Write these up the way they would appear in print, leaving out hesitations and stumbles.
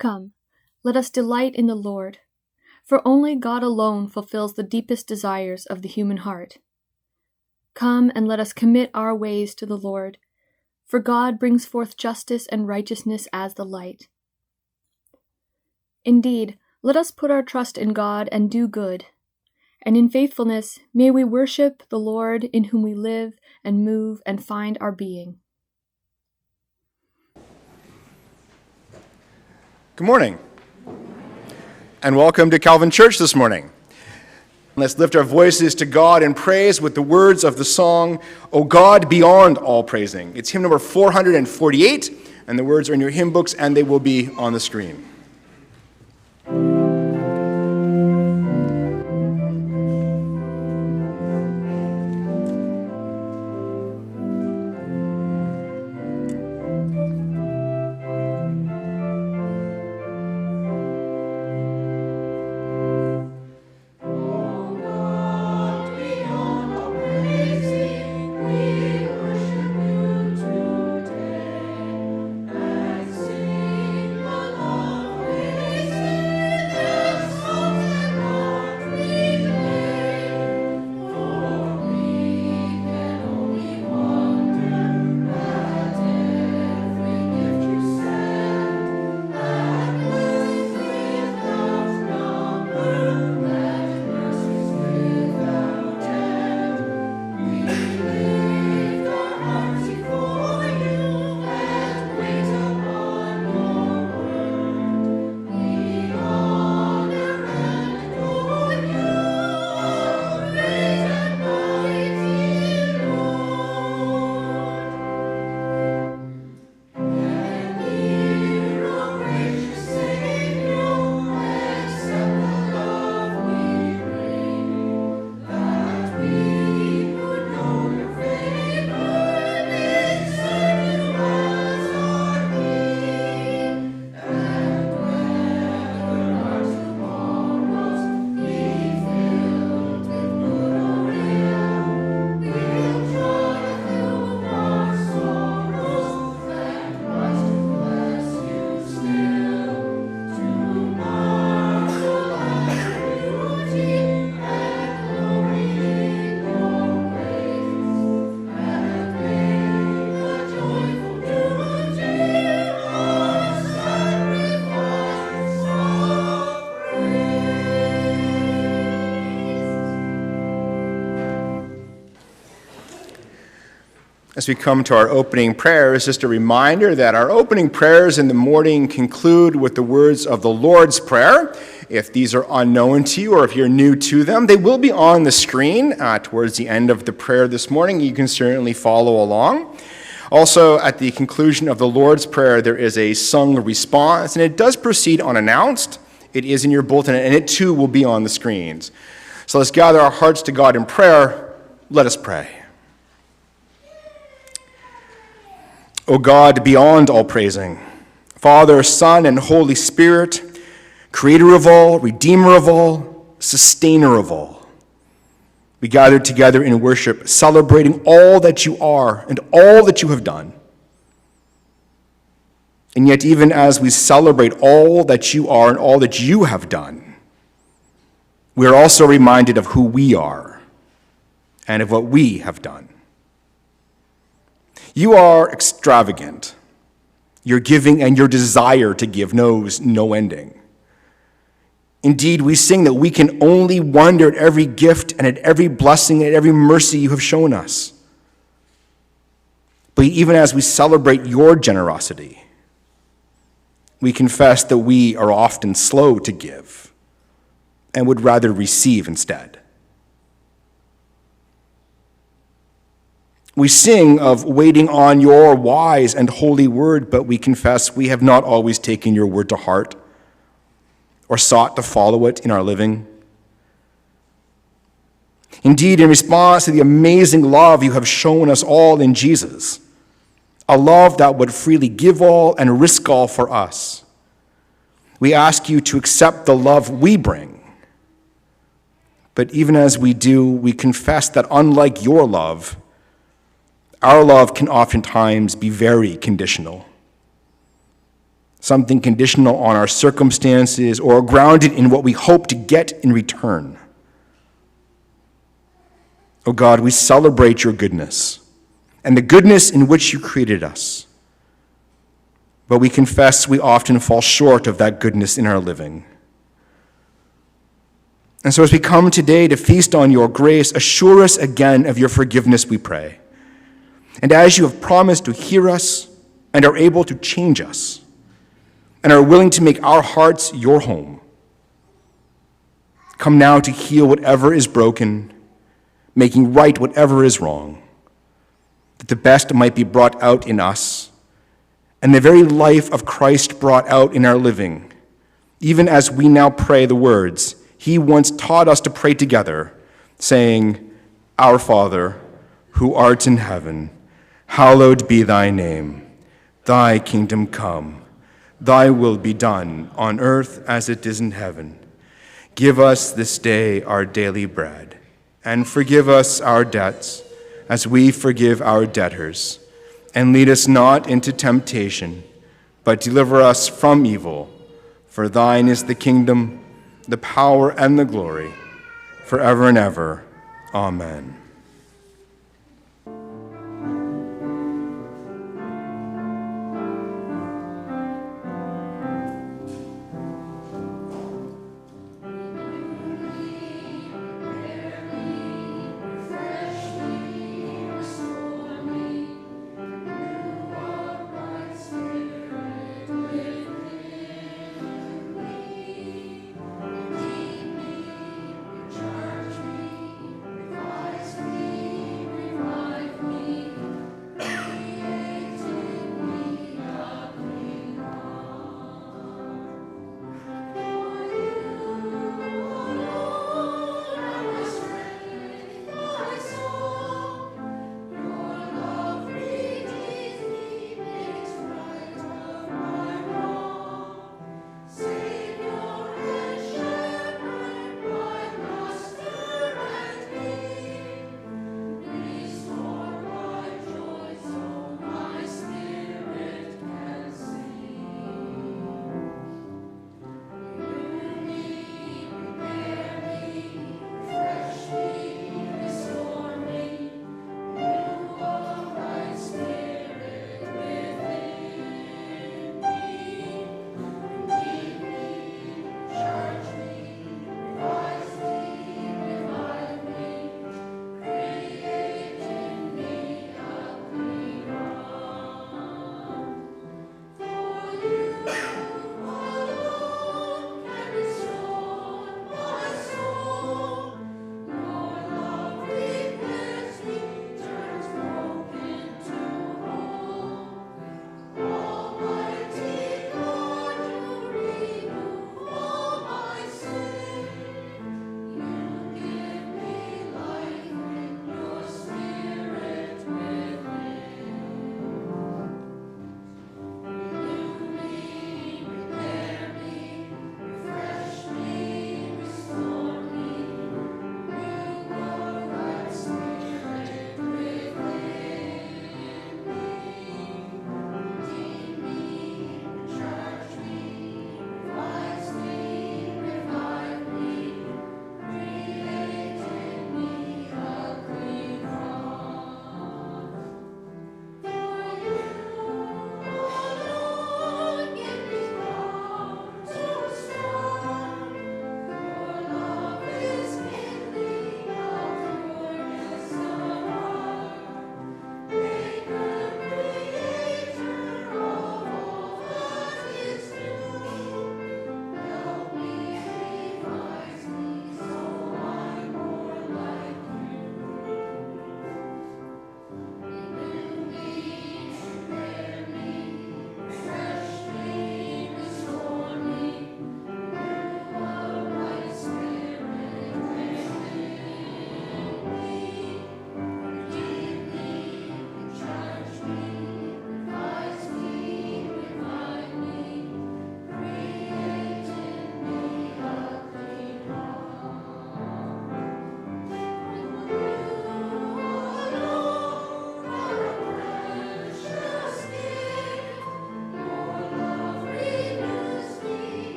Come, let us delight in the Lord, for only God alone fulfills the deepest desires of the human heart. Come and let us commit our ways to the Lord, for God brings forth justice and righteousness as the light. Indeed, let us put our trust in God and do good, and in faithfulness may we worship the Lord in whom we live and move and find our being. Good morning, and welcome to Calvin Church this morning. Let's lift our voices to God in praise with the words of the song, O God Beyond All Praising. It's hymn number 448, and the words are in your hymn books, and they will be on the screen. As we come to our opening prayers, just a reminder that our opening prayers in the morning conclude with the words of the Lord's Prayer. If these are unknown to you or if you're new to them, they will be on the screen towards the end of the prayer this morning. You can certainly follow along. Also, at the conclusion of the Lord's Prayer, there is a sung response, and it does proceed unannounced. It is in your bulletin, and it too will be on the screens. So let's gather our hearts to God in prayer. Let us pray. O God, beyond all praising, Father, Son, and Holy Spirit, Creator of all, Redeemer of all, Sustainer of all, we gather together in worship, celebrating all that you are and all that you have done. And yet, even as we celebrate all that you are and all that you have done, we are also reminded of who we are and of what we have done. You are extravagant. Your giving and your desire to give knows no ending. Indeed, we sing that we can only wonder at every gift and at every blessing and at every mercy you have shown us. But even as we celebrate your generosity, we confess that we are often slow to give and would rather receive instead. We sing of waiting on your wise and holy word, but we confess we have not always taken your word to heart or sought to follow it in our living. Indeed, in response to the amazing love you have shown us all in Jesus, a love that would freely give all and risk all for us, we ask you to accept the love we bring. But even as we do, we confess that unlike your love, our love can oftentimes be very conditional. something conditional on our circumstances or grounded in what we hope to get in return. O God, we celebrate your goodness and the goodness in which you created us. But we confess we often fall short of that goodness in our living. And so as we come today to feast on your grace, assure us again of your forgiveness, we pray. And as you have promised to hear us and are able to change us and are willing to make our hearts your home, come now to heal whatever is broken, making right whatever is wrong, that the best might be brought out in us and the very life of Christ brought out in our living, even as we now pray the words he once taught us to pray together, saying, Our Father, who art in heaven, hallowed be thy name. Thy kingdom come. Thy will be done on earth as it is in heaven. Give us this day our daily bread, and forgive us our debts as we forgive our debtors. And lead us not into temptation, but deliver us from evil. For thine is the kingdom, the power, and the glory, forever and ever. Amen.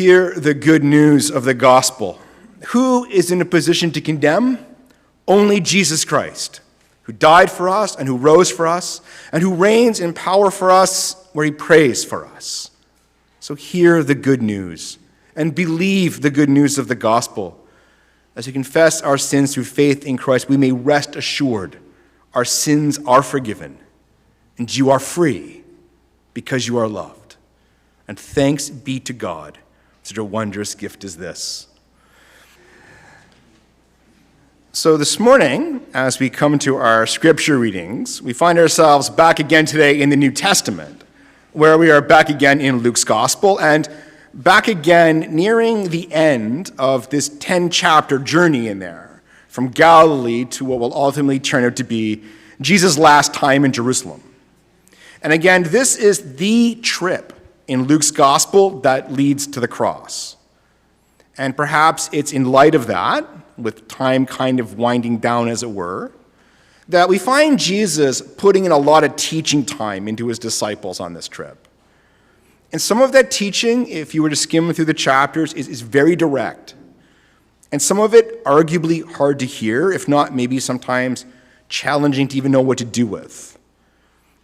Hear the good news of the gospel. Who is in a position to condemn? Only Jesus Christ, who died for us and who rose for us and who reigns in power for us where he prays for us. So hear the good news and believe the good news of the gospel. As we confess our sins through faith in Christ, we may rest assured our sins are forgiven and you are free because you are loved. And thanks be to God, such a wondrous gift as this. So this morning, as we come to our scripture readings, we find ourselves back again today in the New Testament, where we are back again in Luke's gospel and back again nearing the end of this 10-chapter journey in there, from Galilee to what will ultimately turn out to be Jesus' last time in Jerusalem. And again, this is the trip in Luke's gospel that leads to the cross. And perhaps it's in light of that, with time kind of winding down as it were, that we find Jesus putting in a lot of teaching time into his disciples on this trip. And some of that teaching, if you were to skim through the chapters, is very direct. And some of it arguably hard to hear, if not maybe sometimes challenging to even know what to do with.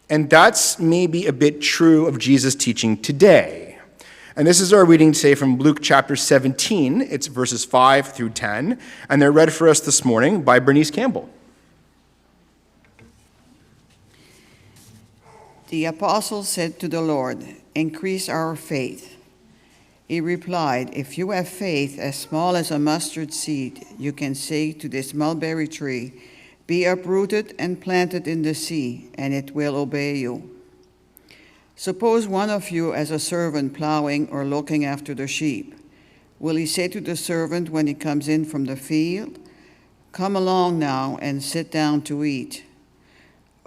And that's maybe a bit true of Jesus' teaching today. And this is our reading today from Luke chapter 17. It's verses 5 through 10. And they're read for us this morning by Bernice Campbell. The apostles said to the Lord, "Increase our faith." He replied, "If you have faith as small as a mustard seed, you can say to this mulberry tree, 'Be uprooted and planted in the sea,' and it will obey you. Suppose one of you as a servant plowing or looking after the sheep. Will he say to the servant when he comes in from the field, 'Come along now and sit down to eat'?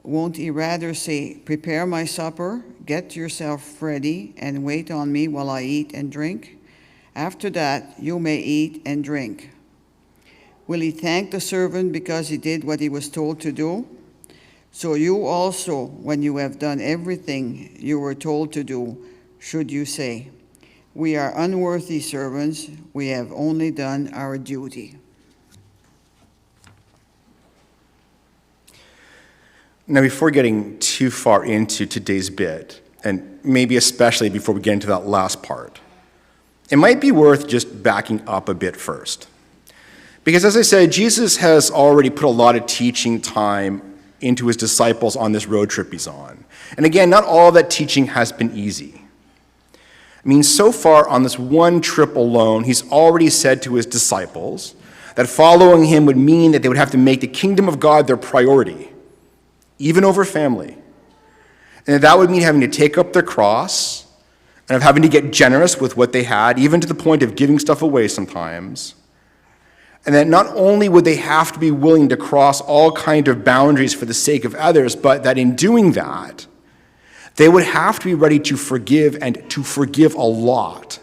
Won't he rather say, 'Prepare my supper, get yourself ready, and wait on me while I eat and drink? After that, you may eat and drink'? Will he thank the servant because he did what he was told to do? So you also, when you have done everything you were told to do, should you say, 'We are unworthy servants, we have only done our duty.'" Now, before getting too far into today's bit, and maybe especially before we get into that last part, it might be worth just backing up a bit first. Because as I said, Jesus has already put a lot of teaching time into his disciples on this road trip he's on. And again, not all that teaching has been easy. I mean, so far on this one trip alone, he's already said to his disciples that following him would mean that they would have to make the kingdom of God their priority, even over family. And that would mean having to take up their cross and of having to get generous with what they had, even to the point of giving stuff away sometimes. And that not only would they have to be willing to cross all kinds of boundaries for the sake of others, but that in doing that, they would have to be ready to forgive and to forgive a lot,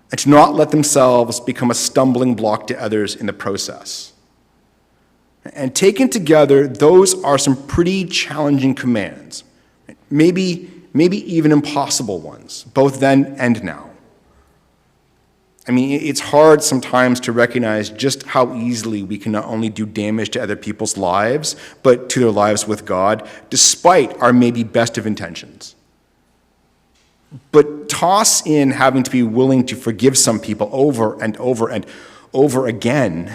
and to not let themselves become a stumbling block to others in the process. And taken together, those are some pretty challenging commands, maybe even impossible ones, both then and now. I mean, it's hard sometimes to recognize just how easily we can not only do damage to other people's lives, but to their lives with God, despite our maybe best of intentions. But toss in having to be willing to forgive some people over and over and over again,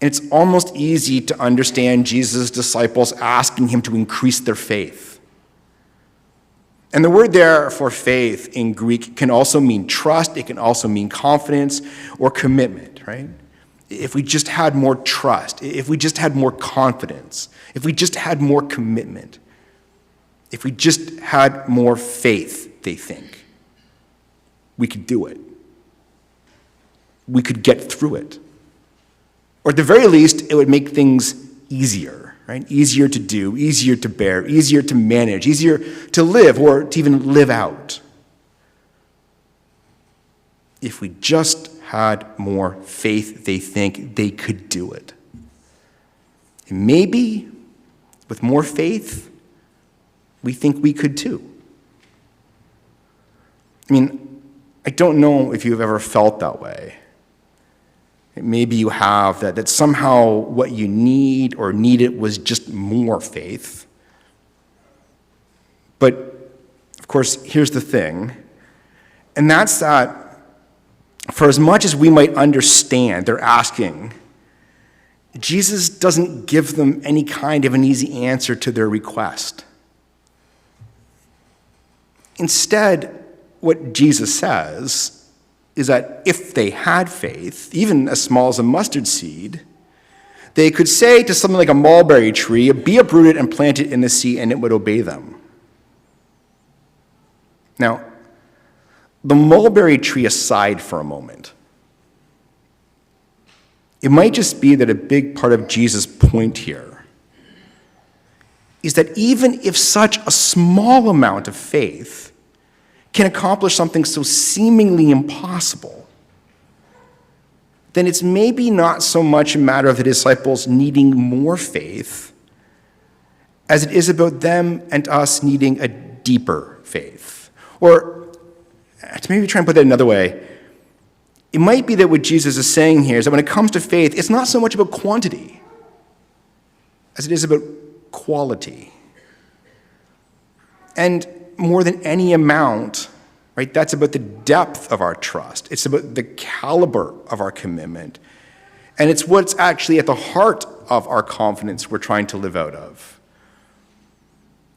and it's almost easy to understand Jesus' disciples asking him to increase their faith. And the word there for faith in Greek can also mean trust. It can also mean confidence or commitment, right? If we just had more trust, if we just had more confidence, if we just had more commitment, if we just had more faith, they think, we could do it. We could get through it. Or at the very least, it would make things easier. Right? Easier to do, easier to bear, easier to manage, easier to live or to even live out. If we just had more faith, they think they could do it. And maybe with more faith, we think we could too. I mean, I don't know if you've ever felt that way. Maybe you have, that somehow what you need or needed was just more faith. But, of course, here's the thing, and that's that for as much as we might understand they're asking, Jesus doesn't give them any kind of an easy answer to their request. Instead, what Jesus says is that if they had faith, even as small as a mustard seed, they could say to something like a mulberry tree, be uprooted and planted in the sea, and it would obey them. Now, the mulberry tree aside for a moment, it might just be that a big part of Jesus' point here is that even if such a small amount of faith can accomplish something so seemingly impossible, then it's maybe not so much a matter of the disciples needing more faith as it is about them and us needing a deeper faith. Or, to maybe try and put that another way, it might be that what Jesus is saying here is that when it comes to faith, it's not so much about quantity as it is about quality. And more than any amount, right, that's about the depth of our trust. It's about the caliber of our commitment. And it's what's actually at the heart of our confidence we're trying to live out of.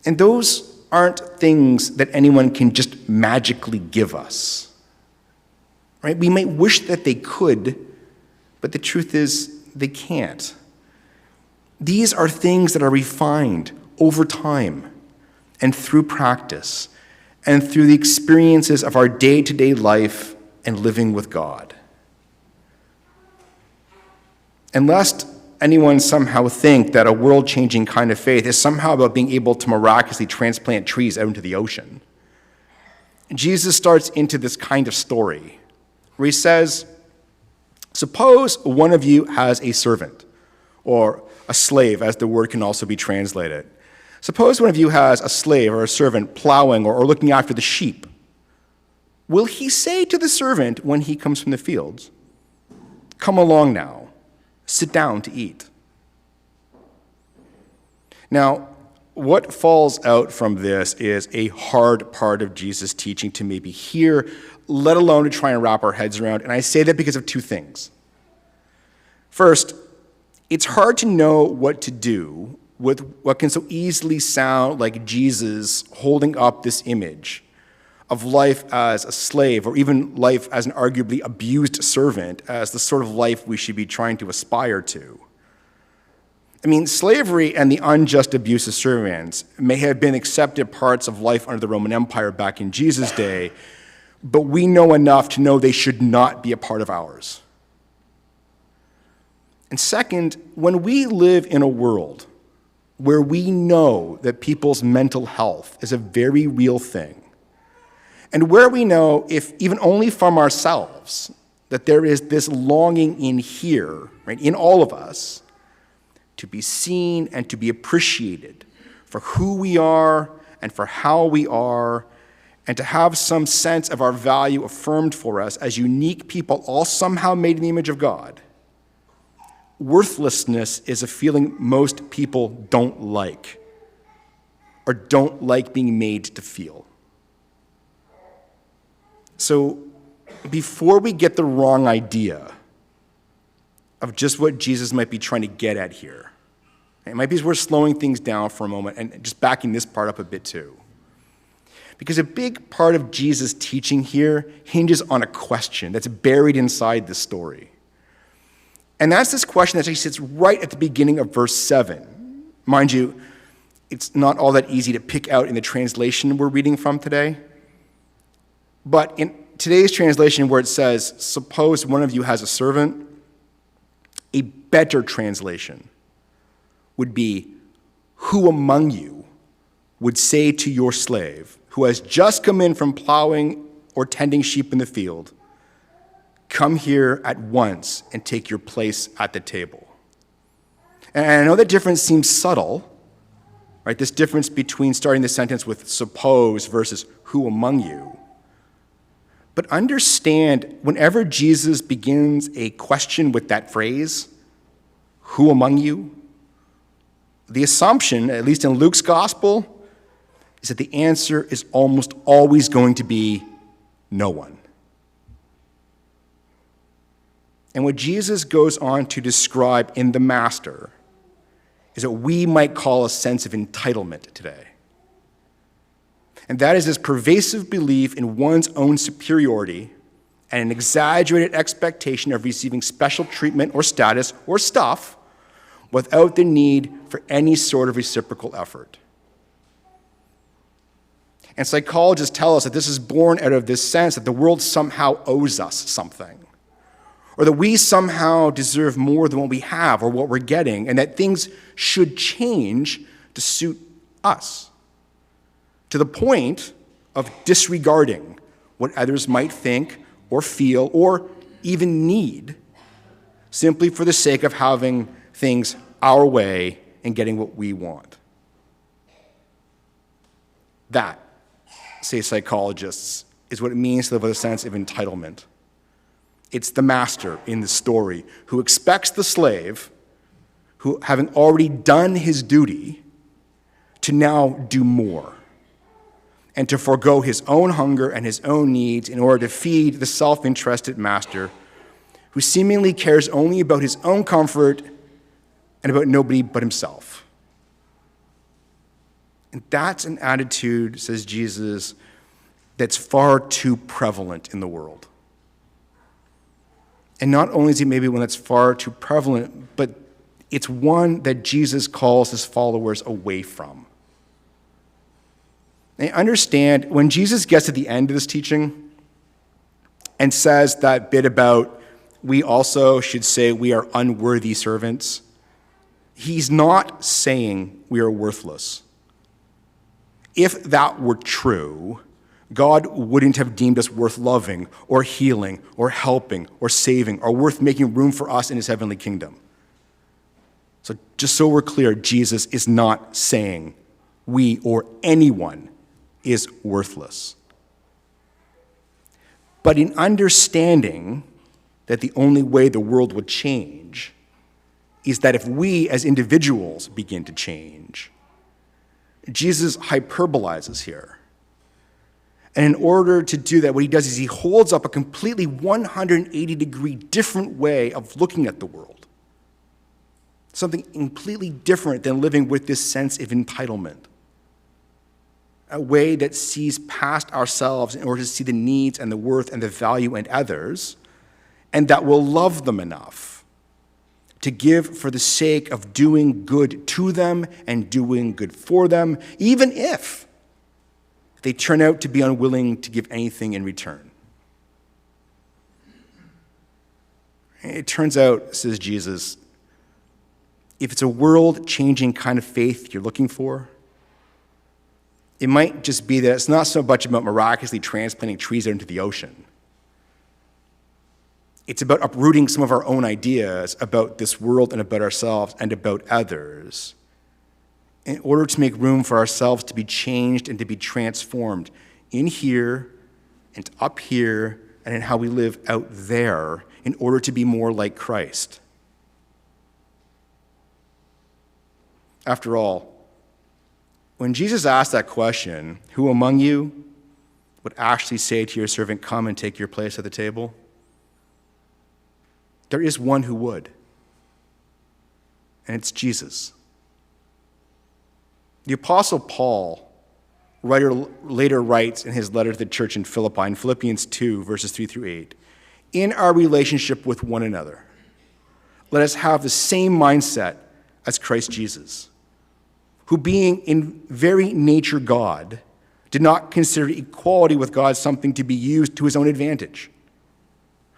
And those aren't things that anyone can just magically give us. Right? We might wish that they could, but the truth is they can't. These are things that are refined over time and through practice and through the experiences of our day-to-day life and living with God. And lest anyone somehow think that a world-changing kind of faith is somehow about being able to miraculously transplant trees out into the ocean, Jesus starts into this kind of story where he says, suppose one of you has a servant, or a slave, as the word can also be translated. Suppose one of you has a slave or a servant plowing or looking after the sheep. Will he say to the servant when he comes from the fields, come along now, sit down to eat? Now, what falls out from this is a hard part of Jesus' teaching to maybe hear, let alone to try and wrap our heads around. And I say that because of two things. First, it's hard to know what to do with what can so easily sound like Jesus holding up this image of life as a slave, or even life as an arguably abused servant, as the sort of life we should be trying to aspire to. I mean, slavery and the unjust abuse of servants may have been accepted parts of life under the Roman Empire back in Jesus' day, but we know enough to know they should not be a part of ours. And second, when we live in a world where we know that people's mental health is a very real thing, and where we know, if even only from ourselves, that there is this longing in here, right, in all of us, to be seen and to be appreciated for who we are and for how we are, and to have some sense of our value affirmed for us as unique people, all somehow made in the image of God. Worthlessness is a feeling most people don't like, or don't like being made to feel. So before we get the wrong idea of just what Jesus might be trying to get at here, it might be we're slowing things down for a moment and just backing this part up a bit too. Because a big part of Jesus' teaching here hinges on a question that's buried inside the story. And that's this question that actually sits right at the beginning of verse 7. Mind you, it's not all that easy to pick out in the translation we're reading from today. But in today's translation where it says, suppose one of you has a servant, a better translation would be, who among you would say to your slave, who has just come in from plowing or tending sheep in the field, come here at once and take your place at the table? And I know that difference seems subtle, right? This difference between starting the sentence with suppose versus who among you. But understand, whenever Jesus begins a question with that phrase, who among you? The assumption, at least in Luke's gospel, is that the answer is almost always going to be no one. And what Jesus goes on to describe in the Master is what we might call a sense of entitlement today. And that is this pervasive belief in one's own superiority and an exaggerated expectation of receiving special treatment or status or stuff without the need for any sort of reciprocal effort. And psychologists tell us that this is born out of this sense that the world somehow owes us something, or that we somehow deserve more than what we have or what we're getting, and that things should change to suit us, to the point of disregarding what others might think or feel or even need, simply for the sake of having things our way and getting what we want. That, say psychologists, is what it means to live with a sense of entitlement. It's the master in the story who expects the slave, who, having already done his duty, to now do more, and to forego his own hunger and his own needs in order to feed the self-interested master, who seemingly cares only about his own comfort and about nobody but himself. And that's an attitude, says Jesus, that's far too prevalent in the world. And not only is it maybe one that's far too prevalent, but it's one that Jesus calls his followers away from. And understand, when Jesus gets to the end of this teaching and says that bit about we also should say we are unworthy servants, he's not saying we are worthless. If that were true, God wouldn't have deemed us worth loving or healing or helping or saving or worth making room for us in his heavenly kingdom. So just so we're clear, Jesus is not saying we or anyone is worthless. But in understanding that the only way the world would change is that if we as individuals begin to change, Jesus hyperbolizes here. And in order to do that, what he does is he holds up a completely 180-degree different way of looking at the world. Something completely different than living with this sense of entitlement. A way that sees past ourselves in order to see the needs and the worth and the value in others, and that will love them enough to give for the sake of doing good to them and doing good for them, even if they turn out to be unwilling to give anything in return. It turns out, says Jesus, if it's a world-changing kind of faith you're looking for, it might just be that it's not so much about miraculously transplanting trees out into the ocean. It's about uprooting some of our own ideas about this world and about ourselves and about others in order to make room for ourselves to be changed and to be transformed in here and up here and in how we live out there in order to be more like Christ. After all, when Jesus asked that question, who among you would actually say to your servant, come and take your place at the table? There is one who would, and it's Jesus. The Apostle Paul later writes in his letter to the church in Philippi, in Philippians 2, verses 3 through 8, in our relationship with one another, let us have the same mindset as Christ Jesus, who being in very nature God, did not consider equality with God something to be used to his own advantage.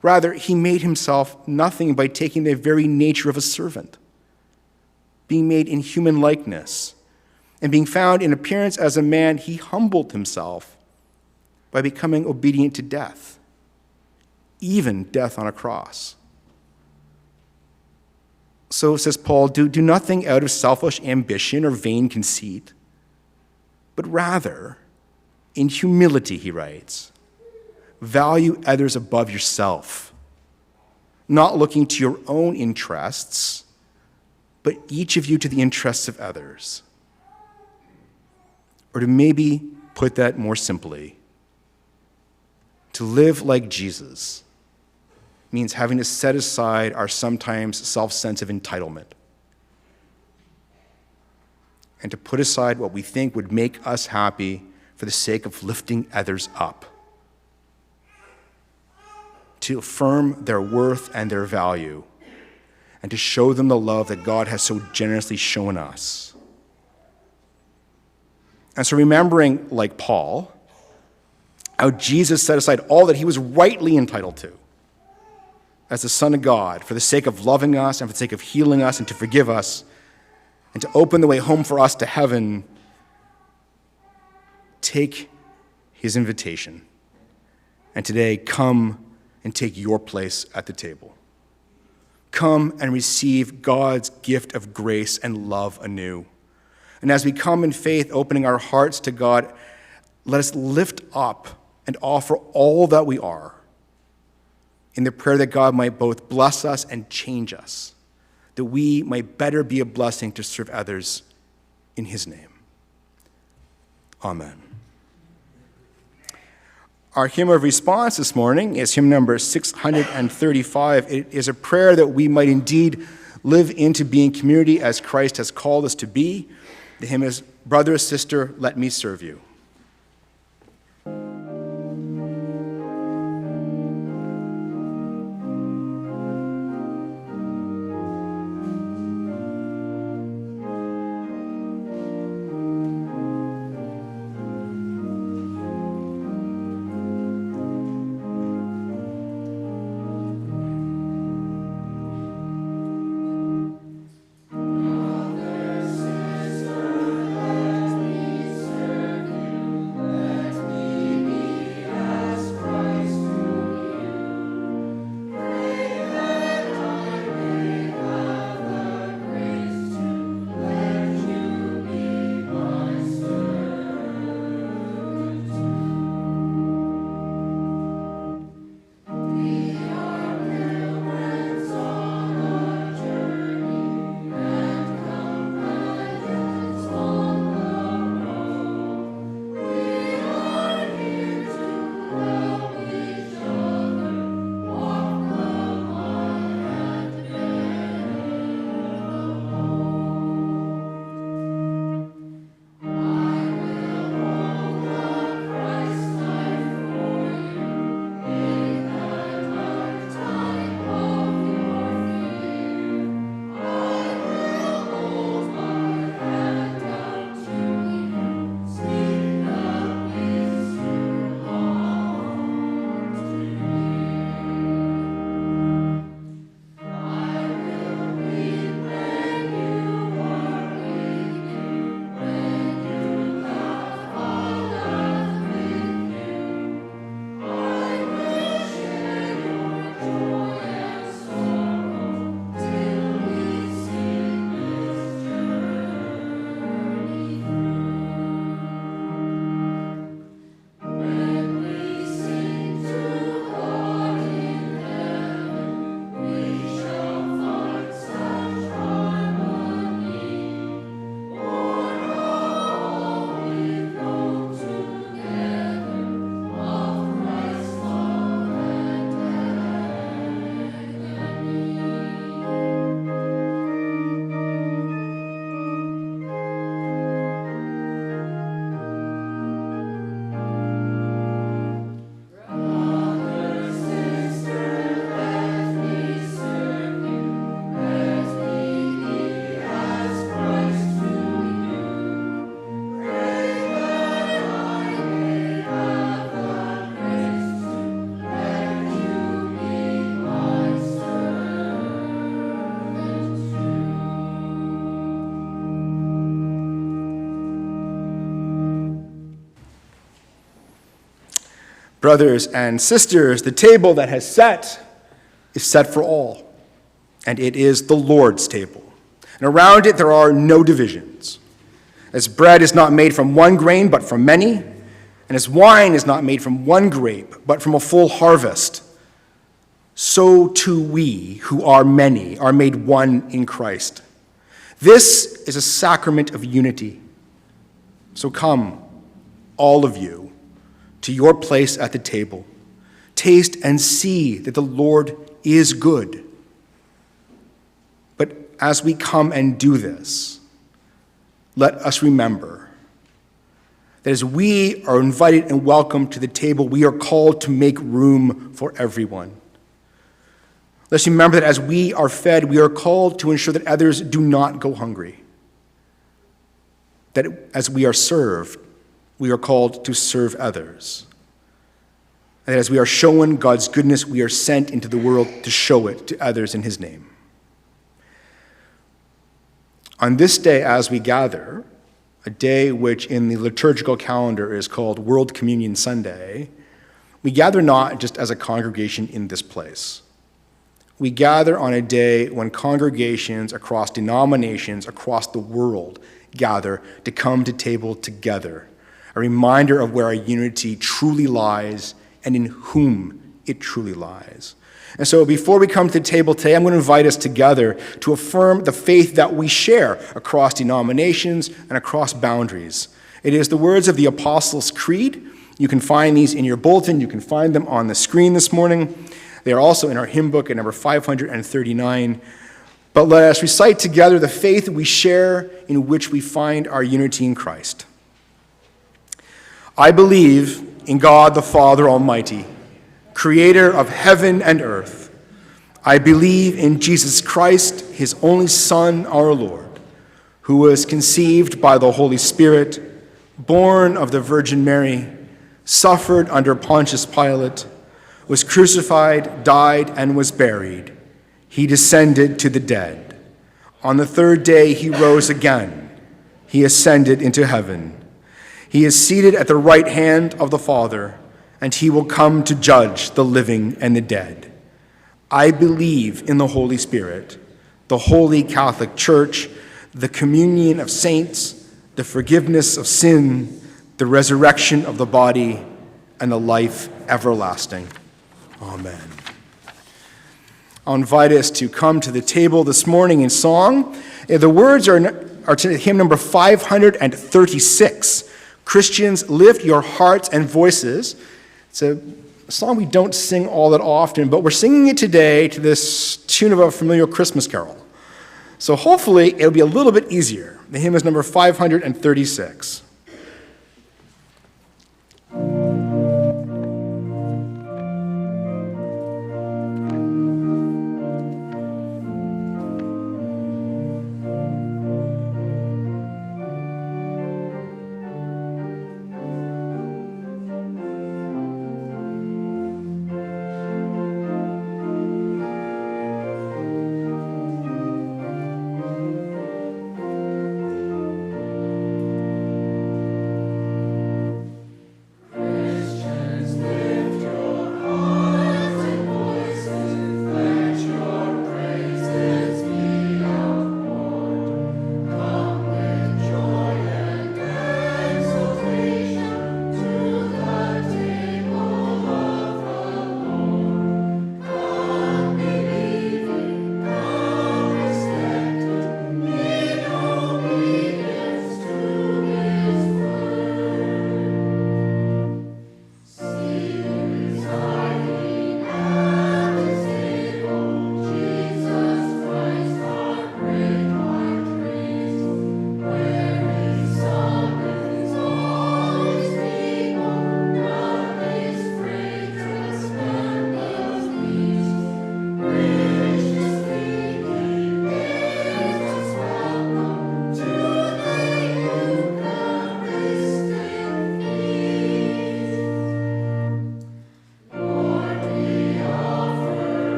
Rather, he made himself nothing by taking the very nature of a servant, being made in human likeness, and being found in appearance as a man, he humbled himself by becoming obedient to death, even death on a cross. So, says Paul, do nothing out of selfish ambition or vain conceit, but rather, in humility, he writes, value others above yourself, not looking to your own interests, but each of you to the interests of others. Or to maybe put that more simply, to live like Jesus means having to set aside our sometimes self-sense of entitlement and to put aside what we think would make us happy for the sake of lifting others up, to affirm their worth and their value, and to show them the love that God has so generously shown us. And so remembering, like Paul, how Jesus set aside all that he was rightly entitled to as the Son of God for the sake of loving us and for the sake of healing us and to forgive us and to open the way home for us to heaven, take his invitation. And today, come and take your place at the table. Come and receive God's gift of grace and love anew. And as we come in faith, opening our hearts to God, let us lift up and offer all that we are in the prayer that God might both bless us and change us, that we might better be a blessing to serve others in his name. Amen. Our hymn of response this morning is hymn number 635. It is a prayer that we might indeed live into being community as Christ has called us to be. The hymn is, "Brother, Sister, Let Me Serve You." Brothers and sisters, the table that has set is set for all, and it is the Lord's table. And around it there are no divisions. As bread is not made from one grain but from many, And as wine is not made from one grape, but from a full harvest, so too we, who are many, are made one in Christ. This is a sacrament of unity. So come, all of you, to your place at the table. Taste and see that the Lord is good. But as we come and do this, let us remember that as we are invited and welcomed to the table, we are called to make room for everyone. Let's remember that as we are fed, we are called to ensure that others do not go hungry. That as we are served, we are called to serve others. And that as we are shown God's goodness, we are sent into the world to show it to others in his name. On this day, as we gather, a day which in the liturgical calendar is called World Communion Sunday, we gather not just as a congregation in this place. We gather on a day when congregations across denominations across the world gather to come to table together, a reminder of where our unity truly lies and in whom it truly lies. And so before we come to the table today, I'm going to invite us together to affirm the faith that we share across denominations and across boundaries. It is the words of the Apostles' Creed. You can find these in your bulletin. You can find them on the screen this morning. They are also in our hymn book at number 539. But let us recite together the faith we share in which we find our unity in Christ. I believe in God the Father Almighty, creator of heaven and earth. I believe in Jesus Christ, his only Son, our Lord, who was conceived by the Holy Spirit, born of the Virgin Mary, suffered under Pontius Pilate, was crucified, died, and was buried. He descended to the dead. On the third day he rose again. He ascended into heaven. He is seated at the right hand of the Father, and he will come to judge the living and the dead. I believe in the Holy Spirit, the Holy Catholic Church, the communion of saints, the forgiveness of sin, the resurrection of the body, and the life everlasting. Amen. I'll invite us to come to the table this morning in song. The words are to hymn number 536. Christians, lift your hearts and voices. It's a song we don't sing all that often, but we're singing it today to this tune of a familiar Christmas carol. So hopefully it'll be a little bit easier. The hymn is number 536.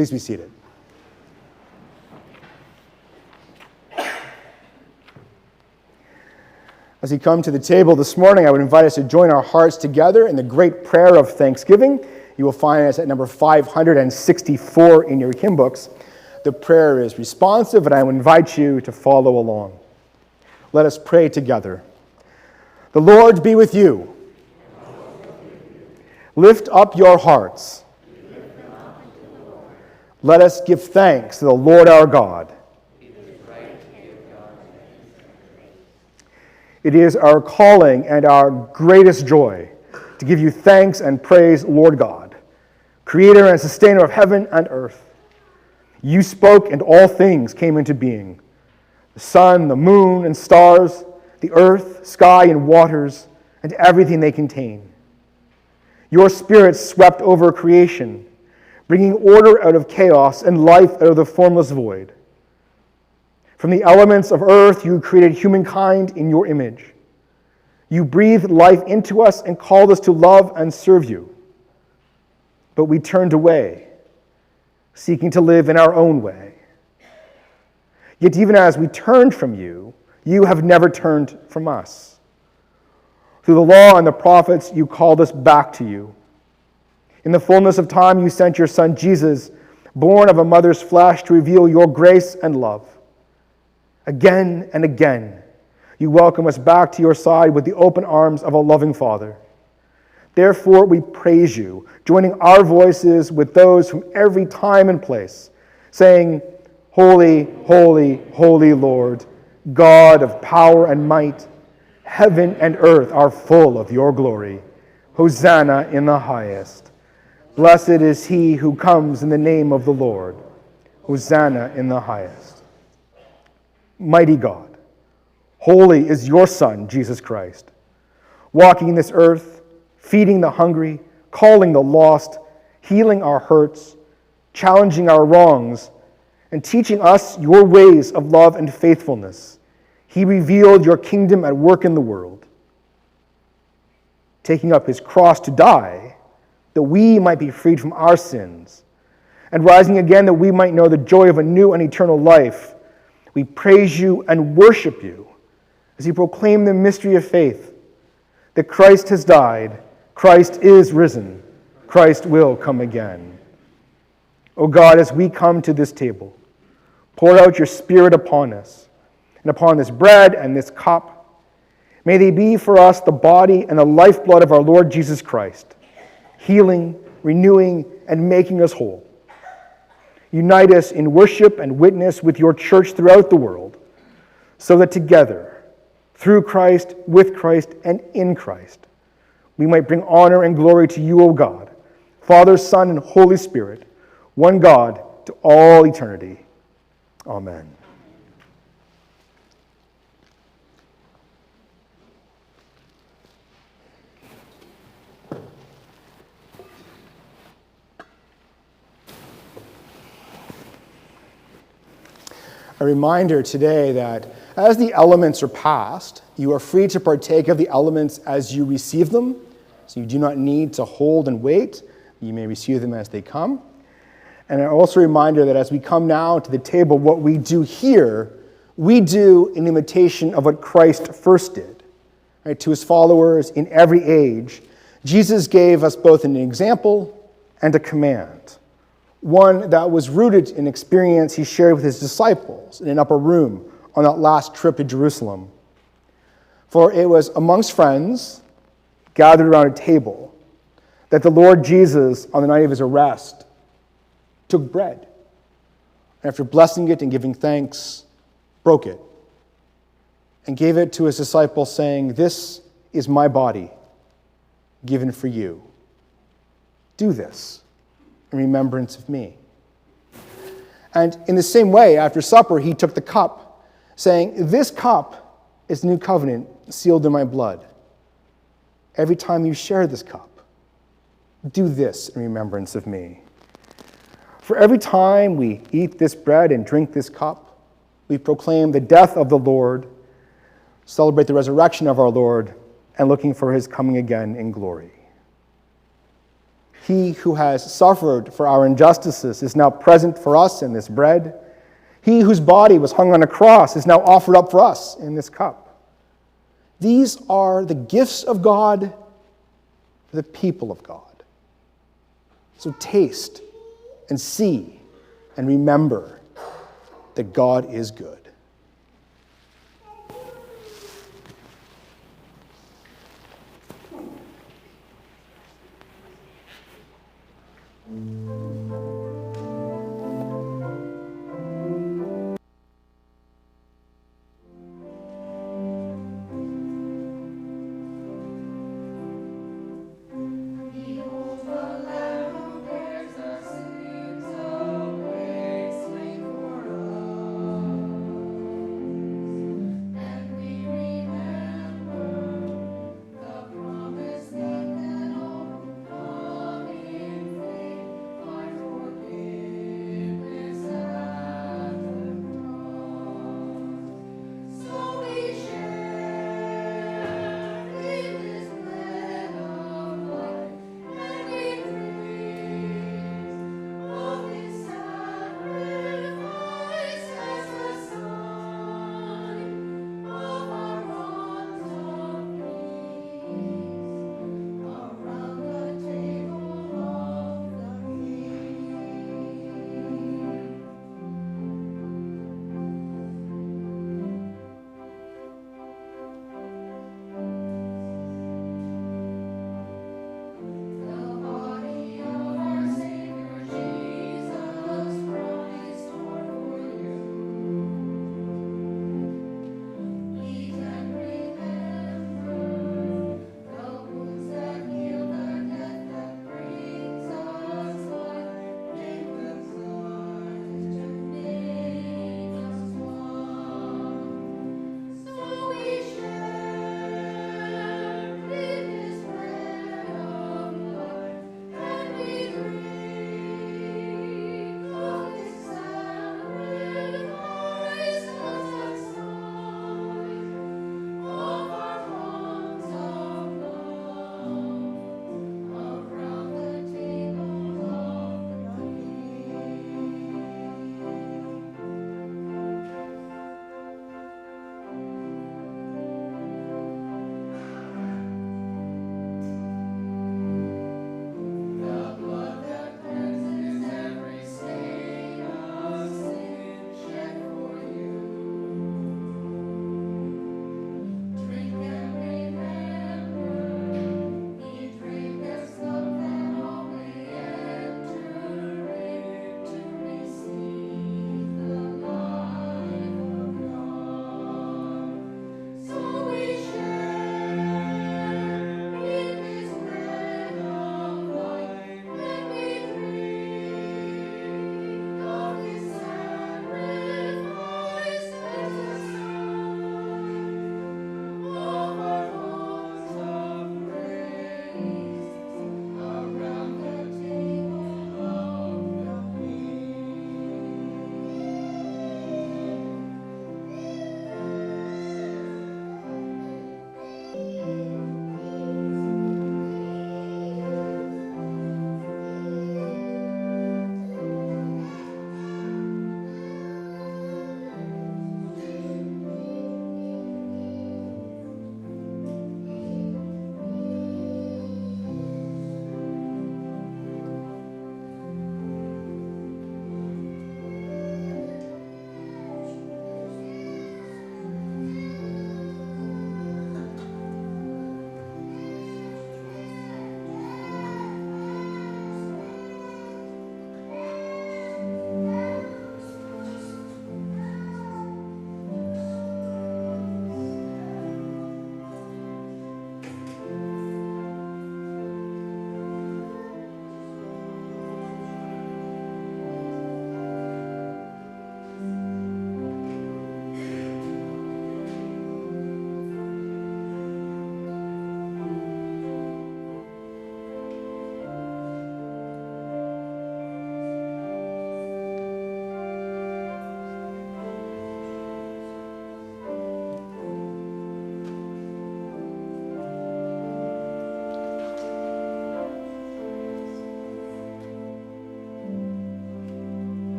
Please be seated. As we come to the table this morning, I would invite us to join our hearts together in the great prayer of thanksgiving. You will find us at number 564 in your hymn books. The prayer is responsive, and I would invite you to follow along. Let us pray together. The Lord be with you. Lift up your hearts. Let us give thanks to the Lord our God. It is our calling and our greatest joy to give you thanks and praise, Lord God, creator and sustainer of heaven and earth. You spoke and all things came into being. The sun, the moon, and stars, the earth, sky, and waters, and everything they contain. Your spirit swept over creation, bringing order out of chaos and life out of the formless void. From the elements of earth, you created humankind in your image. You breathed life into us and called us to love and serve you. But we turned away, seeking to live in our own way. Yet even as we turned from you, you have never turned from us. Through the law and the prophets, you called us back to you. In the fullness of time, you sent your Son Jesus, born of a mother's flesh, to reveal your grace and love. Again and again, you welcome us back to your side with the open arms of a loving Father. Therefore, we praise you, joining our voices with those from every time and place, saying, Holy, holy, holy Lord, God of power and might, heaven and earth are full of your glory. Hosanna in the highest. Blessed is he who comes in the name of the Lord. Hosanna in the highest. Mighty God, holy is your Son, Jesus Christ, walking this earth, feeding the hungry, calling the lost, healing our hurts, challenging our wrongs, and teaching us your ways of love and faithfulness. He revealed your kingdom at work in the world, taking up his cross to die, that we might be freed from our sins, and rising again that we might know the joy of a new and eternal life. We praise you and worship you as you proclaim the mystery of faith, that Christ has died, Christ is risen, Christ will come again. O God, as we come to this table, pour out your Spirit upon us and upon this bread and this cup. May they be for us the body and the lifeblood of our Lord Jesus Christ, healing, renewing, and making us whole. Unite us in worship and witness with your church throughout the world, so that together, through Christ, with Christ, and in Christ, we might bring honor and glory to you, O God, Father, Son, and Holy Spirit, one God, to all eternity. Amen. A reminder today that as the elements are passed, you are free to partake of the elements as you receive them. So you do not need to hold and wait. You may receive them as they come. And also a reminder that as we come now to the table, what we do here, we do in imitation of what Christ first did. Right? To his followers in every age, Jesus gave us both an example and a command. One that was rooted in experience he shared with his disciples in an upper room on that last trip to Jerusalem. For it was amongst friends, gathered around a table, that the Lord Jesus, on the night of his arrest, took bread, and after blessing it and giving thanks, broke it, and gave it to his disciples, saying, "This is my body, given for you. Do this in remembrance of me." And in the same way, after supper, he took the cup, saying, "This cup is the new covenant sealed in my blood. Every time you share this cup, do this in remembrance of me." For every time we eat this bread and drink this cup, we proclaim the death of the Lord, celebrate the resurrection of our Lord, and looking for his coming again in glory. He who has suffered for our injustices is now present for us in this bread. He whose body was hung on a cross is now offered up for us in this cup. These are the gifts of God for the people of God. So taste and see and remember that God is good.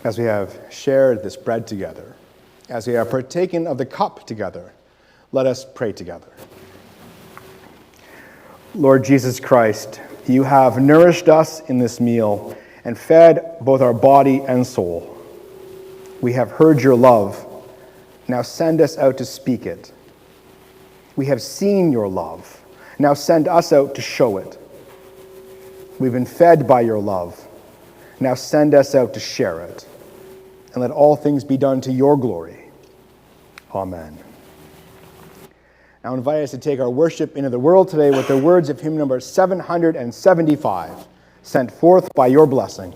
As we have shared this bread together, as we have partaken of the cup together, let us pray together. Lord Jesus Christ, you have nourished us in this meal and fed both our body and soul. We have heard your love. Now send us out to speak it. We have seen your love. Now send us out to show it. We've been fed by your love. Now send us out to share it. And let all things be done to your glory. Amen. Now I invite us to take our worship into the world today with the words of hymn number 775, sent forth by your blessing.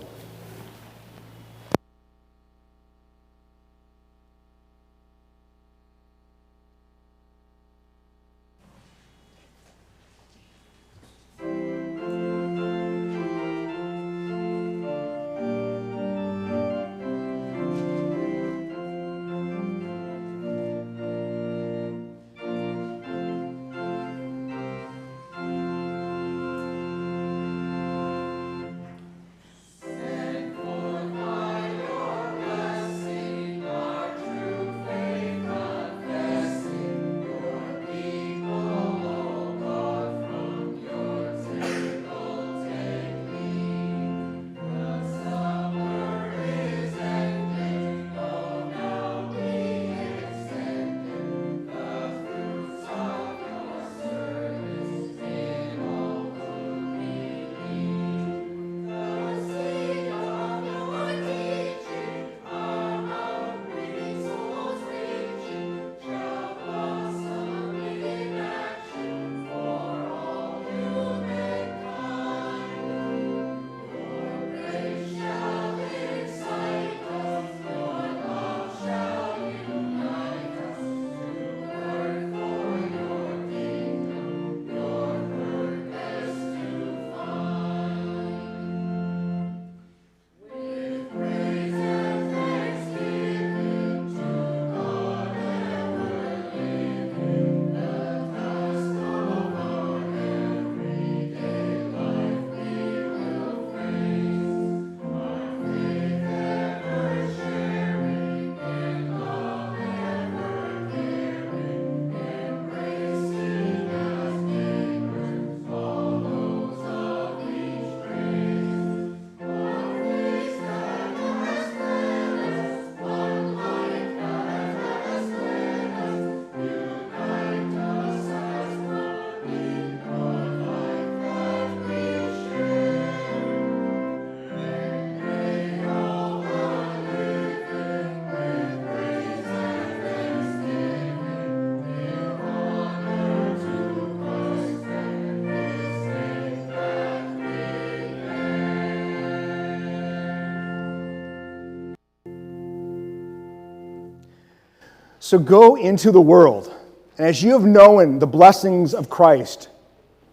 So go into the world, and as you have known the blessings of Christ,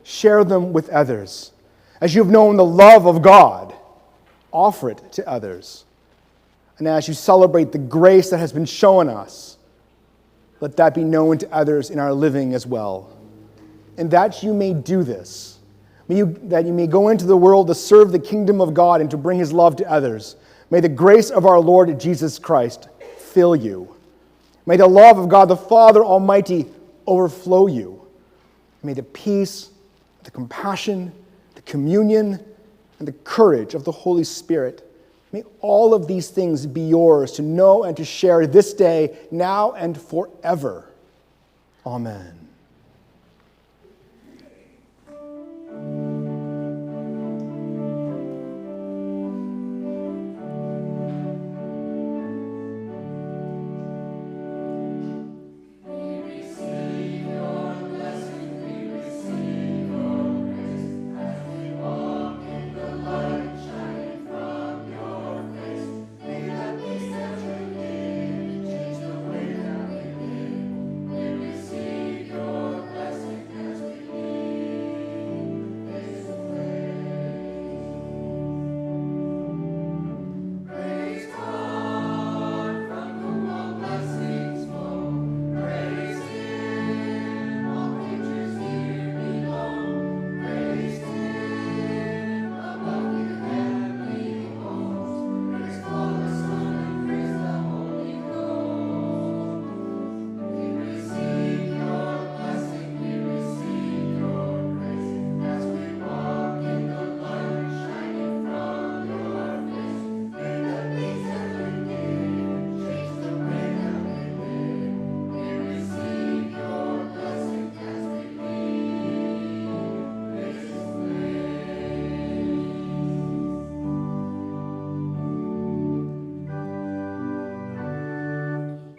share them with others. As you have known the love of God, offer it to others. And as you celebrate the grace that has been shown us, let that be known to others in our living as well. And that you may do this, that you may go into the world to serve the kingdom of God and to bring his love to others. May the grace of our Lord Jesus Christ fill you. May the love of God the Father Almighty overflow you. May the peace, the compassion, the communion, and the courage of the Holy Spirit, may all of these things be yours to know and to share this day, now and forever. Amen.